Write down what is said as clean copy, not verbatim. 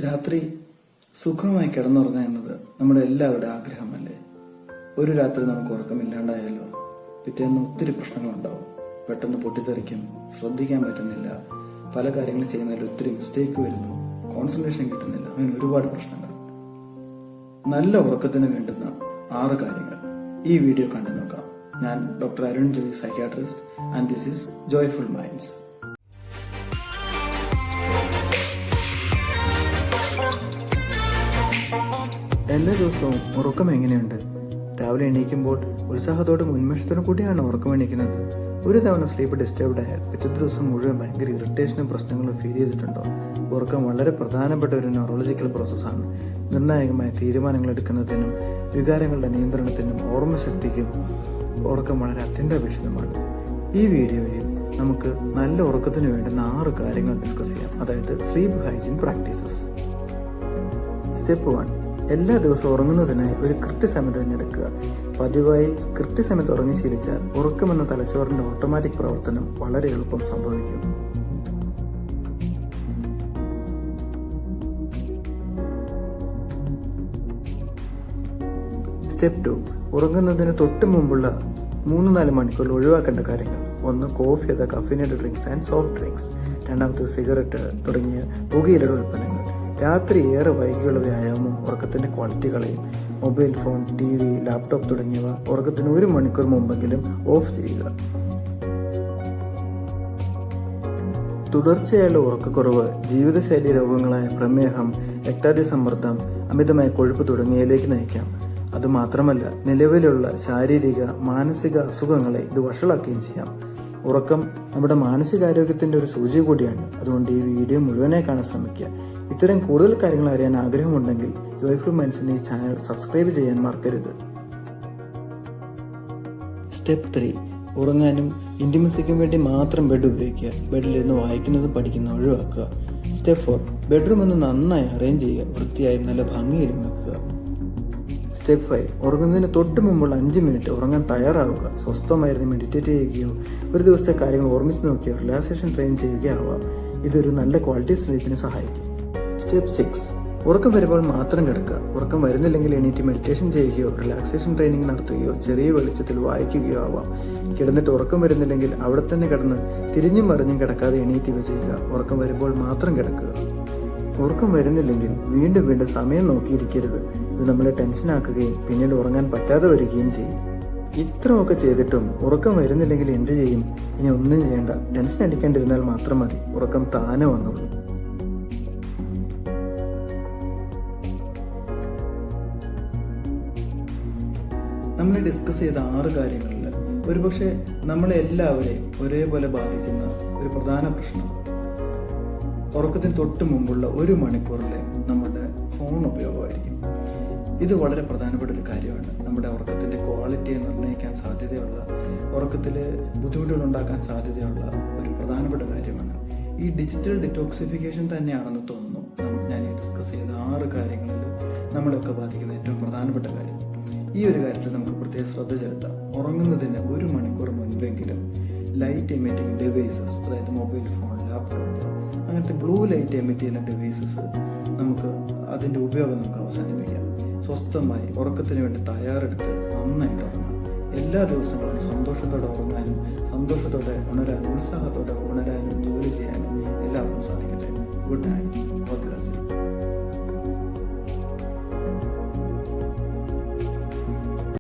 രാത്രി സുഖമായി കിടന്നുറങ്ങുക എന്നത് നമ്മുടെ എല്ലാവരുടെ ആഗ്രഹമല്ലേ? ഒരു രാത്രി നമുക്ക് ഉറക്കമില്ലാണ്ടായാലോ പിറ്റേന്ന് ഒത്തിരി പ്രശ്നങ്ങളുണ്ടാവും. പെട്ടെന്ന് പൊട്ടിത്തെറിക്കും, ശ്രദ്ധിക്കാൻ പറ്റുന്നില്ല, പല കാര്യങ്ങൾ ചെയ്യുന്നതിൽ ഒത്തിരി മിസ്റ്റേക്ക് വരുന്നു, കോൺസെൻട്രേഷൻ കിട്ടുന്നില്ല, അങ്ങനെ ഒരുപാട് പ്രശ്നങ്ങൾ. നല്ല ഉറക്കത്തിന് വേണ്ടുന്ന 6 കാര്യങ്ങൾ ഈ വീഡിയോ കണ്ടു നോക്കാം. ഞാൻ doctor Arun Joy, psychiatrist, and this is joyful minds. എല്ലാ ദിവസവും ഉറക്കം എങ്ങനെയുണ്ട്? രാവിലെ എണീക്കുമ്പോൾ ഉത്സാഹത്തോടും ഉന്മേഷത്തോടും കൂടിയാണ് ഉറക്കം എണീക്കുന്നത്. ഒരു തവണ സ്ലീപ്പ് ഡിസ്റ്റർബ്ഡ് ആയാൽ പിറ്റേ ദിവസം മുഴുവൻ ഭയങ്കര ഇറിറ്റേഷനും പ്രശ്നങ്ങളും ഫീൽ ചെയ്തിട്ടുണ്ടോ? ഉറക്കം വളരെ പ്രധാനപ്പെട്ട ഒരു ന്യൂറോളജിക്കൽ പ്രോസസ്സാണ്. നിർണായകമായ തീരുമാനങ്ങൾ എടുക്കുന്നതിനും വികാരങ്ങളുടെ നിയന്ത്രണത്തിനും ഓർമ്മശക്തിക്കും ഉറക്കം വളരെ അത്യന്താപേക്ഷിതമാണ്. ഈ വീഡിയോയിൽ നമുക്ക് നല്ല ഉറക്കത്തിന് വേണ്ടുന്ന 6 കാര്യങ്ങൾ ഡിസ്കസ് ചെയ്യാം, അതായത് സ്ലീപ്പ് ഹൈജീൻ പ്രാക്ടീസസ്. സ്റ്റെപ്പ് 1, എല്ലാ ദിവസവും ഉറങ്ങുന്നതിനായി ഒരു കൃത്യസമയം തിരഞ്ഞെടുക്കുക. പതിവായി കൃത്യസമയത്ത് ഉറങ്ങി ശീലിച്ചാൽ ഉറക്കമെന്ന തലച്ചോറിന്റെ ഓട്ടോമാറ്റിക് പ്രവർത്തനം വളരെ എളുപ്പം സംഭവിക്കും. സ്റ്റെപ്പ് 2, ഉറങ്ങുന്നതിന് തൊട്ട് മുമ്പുള്ള 3-4 മണിക്കൂറിൽ ഒഴിവാക്കേണ്ട കാര്യങ്ങൾ. 1, കോഫി അഥവാ caffeinated drinks and soft drinks. 2, cigarette തുടങ്ങിയ പുകയിലയുടെ ഉൽപ്പന്നങ്ങൾ. രാത്രി ഏറെ വൈകിയുള്ള വ്യായാമം ഉറക്കത്തിന്റെ ക്വാളിറ്റി കളയും. മൊബൈൽ ഫോൺ, TV, ലാപ്ടോപ്പ് തുടങ്ങിയവ ഉറക്കത്തിന് 1 മണിക്കൂർ മുമ്പെങ്കിലും ഓഫ് ചെയ്യുക. തുടർച്ചയായുള്ള ഉറക്കക്കുറവ് ജീവിതശൈലി രോഗങ്ങളായ പ്രമേഹം, രക്താതിസമ്മർദ്ദം, അമിതമായ കൊഴുപ്പ് തുടങ്ങിയവയിലേക്ക് നയിക്കാം. അതുമാത്രമല്ല, നിലവിലുള്ള ശാരീരിക മാനസിക അസുഖങ്ങളെ ഇത് വഷളാക്കുകയും ചെയ്യാം. ഉറക്കം നമ്മുടെ മാനസികാരോഗ്യത്തിന്റെ ഒരു സൂചി കൂടിയാണ്. അതുകൊണ്ട് ഈ വീഡിയോ മുഴുവനായി കാണാൻ ശ്രമിക്കുക. ഇത്തരം കൂടുതൽ കാര്യങ്ങൾ അറിയാൻ ആഗ്രഹമുണ്ടെങ്കിൽ ജോയ്ഫുൾ മൈൻഡ്സിന്റെ ഈ ചാനൽ സബ്സ്ക്രൈബ് ചെയ്യാൻ മറക്കരുത്. സ്റ്റെപ്പ് 3, ഉറങ്ങാനും ഇന്റിമസിക്കും വേണ്ടി മാത്രം ബെഡ് ഉപയോഗിക്കുക. ബെഡിലിരുന്ന് വായിക്കുന്നതും പഠിക്കുന്നതും ഒഴിവാക്കുക. സ്റ്റെപ്പ് 4, ബെഡ്റൂം ഒന്ന് നന്നായി അറേഞ്ച് ചെയ്യുക, വൃത്തിയായും നല്ല ഭംഗിയിലും വെക്കുക. സ്റ്റെപ്പ് 5, ഉറങ്ങുന്നതിന് തൊട്ട് മുമ്പുള്ള 5 മിനിറ്റ് ഉറങ്ങാൻ തയ്യാറാവുക. സ്വസ്ഥമായിരുന്നു മെഡിറ്റേറ്റ് ചെയ്യുകയോ ഒരു ദിവസത്തെ കാര്യങ്ങൾ ഓർമ്മിച്ച് നോക്കിയോ റിലാക്സേഷൻ ട്രെയിൻ ചെയ്യുകയോ ആവാം. ഇതൊരു നല്ല ക്വാളിറ്റി സ്ലീപ്പിന് സഹായിക്കും. സ്റ്റെപ്പ് 6, ഉറക്കം വരുമ്പോൾ മാത്രം കിടക്കുക. ഉറക്കം വരുന്നില്ലെങ്കിൽ എണീറ്റ് മെഡിറ്റേഷൻ ചെയ്യുകയോ റിലാക്സേഷൻ ട്രെയിനിങ് നടത്തുകയോ ചെറിയ വെളിച്ചത്തിൽ വായിക്കുകയോ ആവാം. കിടന്നിട്ട് ഉറക്കം വരുന്നില്ലെങ്കിൽ അവിടെ തന്നെ കിടന്ന് തിരിഞ്ഞും മറിഞ്ഞും കിടക്കാതെ എണീറ്റ് ചെയ്യുക. ഉറക്കം വരുമ്പോൾ മാത്രം കിടക്കുക. ഉറക്കം വരുന്നില്ലെങ്കിൽ വീണ്ടും വീണ്ടും സമയം നോക്കിയിരിക്കരുത്. ഇത് നമ്മളെ ടെൻഷനാക്കുകയും പിന്നീട് ഉറങ്ങാൻ പറ്റാതെ വരികയും ചെയ്യും. ഇത്രയൊക്കെ ചെയ്തിട്ടും ഉറക്കം വരുന്നില്ലെങ്കിൽ എന്ത് ചെയ്യും? ഇനി ഒന്നും ചെയ്യേണ്ട, ടെൻഷൻ അടിക്കാണ്ടിരുന്നാൽ മാത്രം മതി, ഉറക്കം താനെ വന്നോളൂ. നമ്മൾ ഡിസ്കസ് ചെയ്ത 6 കാര്യങ്ങളിൽ ഒരുപക്ഷെ നമ്മളെ എല്ലാവരെയും ഒരേപോലെ ബാധിക്കുന്ന ഒരു പ്രധാന പ്രശ്നം ഉറക്കത്തിന് തൊട്ട് മുമ്പുള്ള 1 മണിക്കൂറിലെ നമ്മുടെ ഫോൺ ഉപയോഗമായിരിക്കും. ഇത് വളരെ പ്രധാനപ്പെട്ട ഒരു കാര്യമാണ്. നമ്മുടെ ഉറക്കത്തിന്റെ ക്വാളിറ്റിയെ നിർണ്ണയിക്കാൻ സാധ്യതയുള്ള, ഉറക്കത്തിൽ ബുദ്ധിമുട്ടുകൾ ഉണ്ടാക്കാൻ സാധ്യതയുള്ള ഒരു പ്രധാനപ്പെട്ട കാര്യമാണ്. ഈ ഡിജിറ്റൽ ഡിറ്റോക്സിഫിക്കേഷൻ തന്നെയാണെന്ന് തോന്നുന്നു ഞാൻ ഈ ഡിസ്കസ് ചെയ്ത 6 കാര്യങ്ങളിൽ നമ്മളെയൊക്കെ ബാധിക്കുന്ന ഏറ്റവും പ്രധാനപ്പെട്ട കാര്യം. ഈ ഒരു കാര്യത്തിൽ നമുക്ക് പ്രത്യേക ശ്രദ്ധ ചെലുത്താം. ഉറങ്ങുന്നതിന് 1 മണിക്കൂർ മുൻപെങ്കിലും ലൈറ്റ് എമിറ്റിംഗ് ഡിവൈസസ്, അതായത് മൊബൈൽ ഫോൺ, ലാപ്ടോപ്പ്, അങ്ങനത്തെ ബ്ലൂ ലൈറ്റ് എമിറ്റ് ചെയ്യുന്ന ഡിവൈസസ് നമുക്ക് അതിൻ്റെ ഉപയോഗം നമുക്ക് അവസാനിപ്പിക്കാം. സ്വസ്ഥമായി ഉറക്കത്തിന് വേണ്ടി തയ്യാറെടുത്ത് നന്നായിട്ട് ഉറങ്ങാം. എല്ലാ ദിവസങ്ങളും സന്തോഷത്തോടെ ഉറങ്ങാനും സന്തോഷത്തോടെ ഉണരാനും ഉത്സാഹത്തോടെ ഉണരാനും ജോലി ചെയ്യാനും എല്ലാവർക്കും സാധിക്കട്ടെ. Good night.